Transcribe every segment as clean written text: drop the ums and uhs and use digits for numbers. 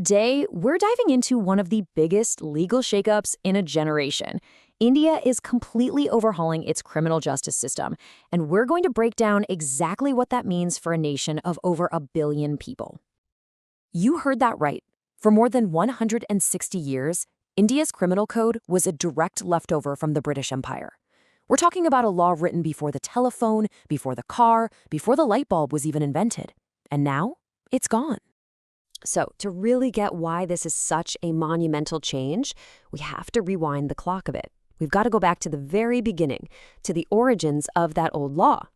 Today, we're diving into one of the biggest legal shakeups in a generation. India is completely overhauling its criminal justice system, and we're going to break down exactly what that means for a nation of over 1 billion people. You heard that right. For more than 160 years, India's criminal code was a direct leftover from the British Empire. We're talking about a law written before the telephone, before the car, before the light bulb was even invented. And now, it's gone. So, to really get why this is such a monumental change, we have to rewind the clock a bit. We've got to go back to the very beginning, to the origins of that old law.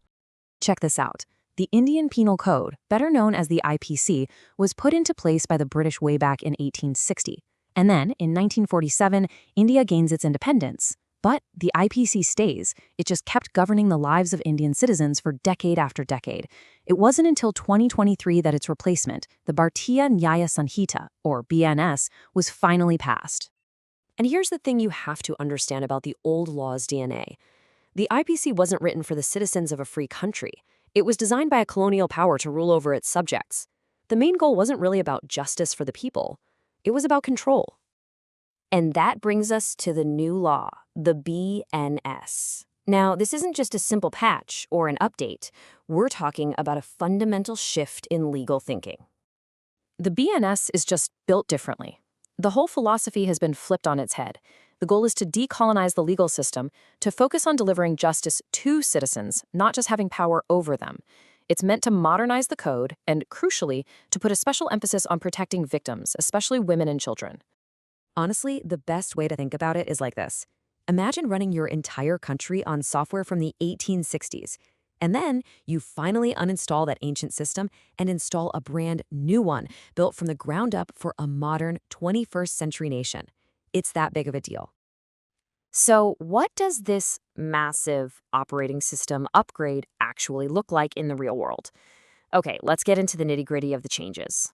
Check this out. The Indian Penal Code, better known as the IPC, was put into place by the British way back in 1860. And then, in 1947, India gains its independence. But the IPC stays. It just kept governing the lives of Indian citizens for decade after decade. It wasn't until 2023 that its replacement, the Bharatiya Nyaya Sanhita, or BNS, was finally passed. And here's the thing you have to understand about the old law's DNA. The IPC wasn't written for the citizens of a free country. It was designed by a colonial power to rule over its subjects. The main goal wasn't really about justice for the people. It was about control. And that brings us to the new law, the BNS. Now, this isn't just a simple patch or an update. We're talking about a fundamental shift in legal thinking. The BNS is just built differently. The whole philosophy has been flipped on its head. The goal is to decolonize the legal system, to focus on delivering justice to citizens, not just having power over them. It's meant to modernize the code and, crucially, to put a special emphasis on protecting victims, especially women and children. Honestly, the best way to think about it is like this. Imagine running your entire country on software from the 1860s, and then you finally uninstall that ancient system and install a brand new one built from the ground up for a modern 21st century nation. It's that big of a deal. So what does this massive operating system upgrade actually look like in the real world? Okay, let's get into the nitty-gritty of the changes.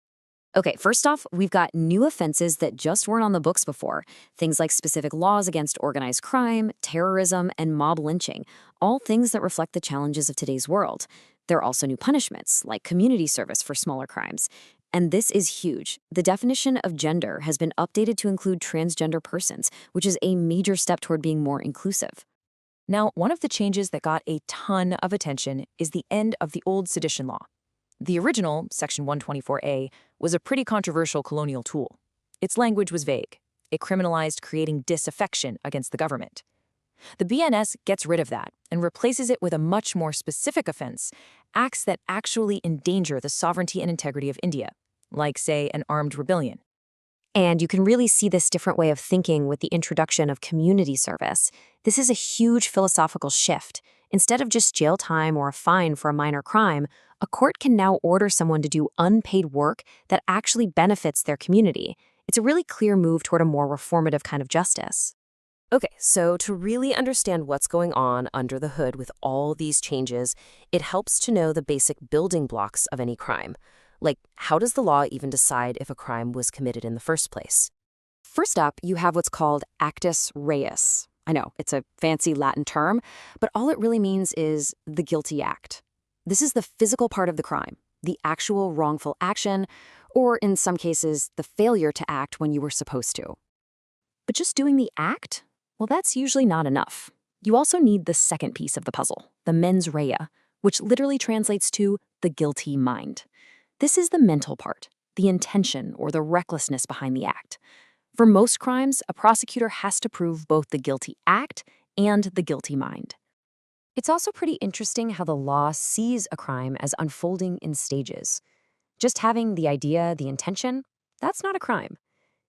Okay, first off, we've got new offenses that just weren't on the books before. Things like specific laws against organized crime, terrorism, and mob lynching, all things that reflect the challenges of today's world. There are also new punishments, like community service for smaller crimes. And this is huge. The definition of gender has been updated to include transgender persons, which is a major step toward being more inclusive. Now, one of the changes that got a ton of attention is the end of the old sedition law. The original, Section 124A, was a pretty controversial colonial tool. Its language was vague. It criminalized creating disaffection against the government. The BNS gets rid of that and replaces it with a much more specific offense, acts that actually endanger the sovereignty and integrity of India, like, say, an armed rebellion. And you can really see this different way of thinking with the introduction of community service. This is a huge philosophical shift. Instead of just jail time or a fine for a minor crime, a court can now order someone to do unpaid work that actually benefits their community. It's a really clear move toward a more reformative kind of justice. Okay, so to really understand what's going on under the hood with all these changes, it helps to know the basic building blocks of any crime. Like, how does the law even decide if a crime was committed in the first place? First up, you have what's called actus reus. I know, it's a fancy Latin term, but all it really means is the guilty act. This is the physical part of the crime, the actual wrongful action, or in some cases, the failure to act when you were supposed to. But just doing the act? Well, that's usually not enough. You also need the second piece of the puzzle, the mens rea, which literally translates to the guilty mind. This is the mental part, the intention or the recklessness behind the act. For most crimes, a prosecutor has to prove both the guilty act and the guilty mind. It's also pretty interesting how the law sees a crime as unfolding in stages. Just having the idea, the intention, that's not a crime.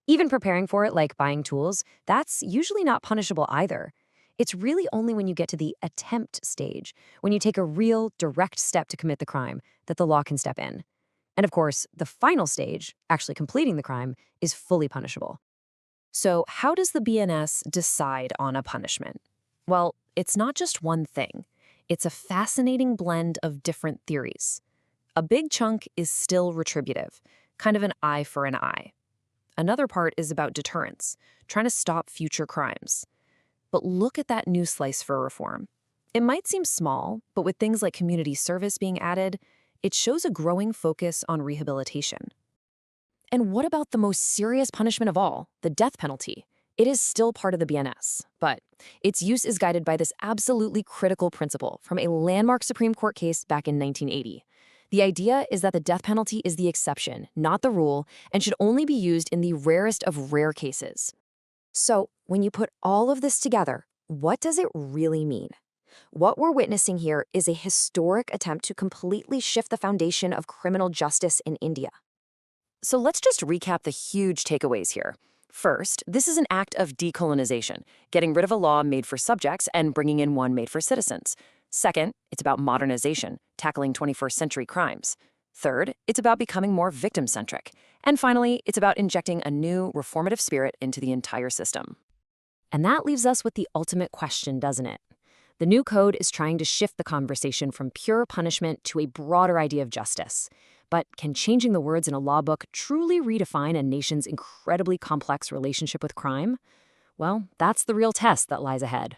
Even preparing for it, like buying tools, that's usually not punishable either. It's really only when you get to the attempt stage, when you take a real, direct step to commit the crime, that the law can step in. And of course, the final stage, actually completing the crime, is fully punishable. So how does the BNS decide on a punishment? Well, it's not just one thing. It's a fascinating blend of different theories. A big chunk is still retributive, kind of an eye for an eye. Another part is about deterrence, trying to stop future crimes. But look at that new slice for reform. It might seem small, but with things like community service being added, it shows a growing focus on rehabilitation. And what about the most serious punishment of all, the death penalty? It is still part of the BNS, but its use is guided by this absolutely critical principle from a landmark Supreme Court case back in 1980. The idea is that the death penalty is the exception, not the rule, and should only be used in the rarest of rare cases. So, when you put all of this together, what does it really mean? What we're witnessing here is a historic attempt to completely shift the foundation of criminal justice in India. So let's just recap the huge takeaways here. First, this is an act of decolonization, getting rid of a law made for subjects and bringing in one made for citizens. Second, it's about modernization, tackling 21st century crimes. Third, it's about becoming more victim-centric. And finally, it's about injecting a new, reformative spirit into the entire system. And that leaves us with the ultimate question, doesn't it? The new code is trying to shift the conversation from pure punishment to a broader idea of justice. But can changing the words in a law book truly redefine a nation's incredibly complex relationship with crime? Well, that's the real test that lies ahead.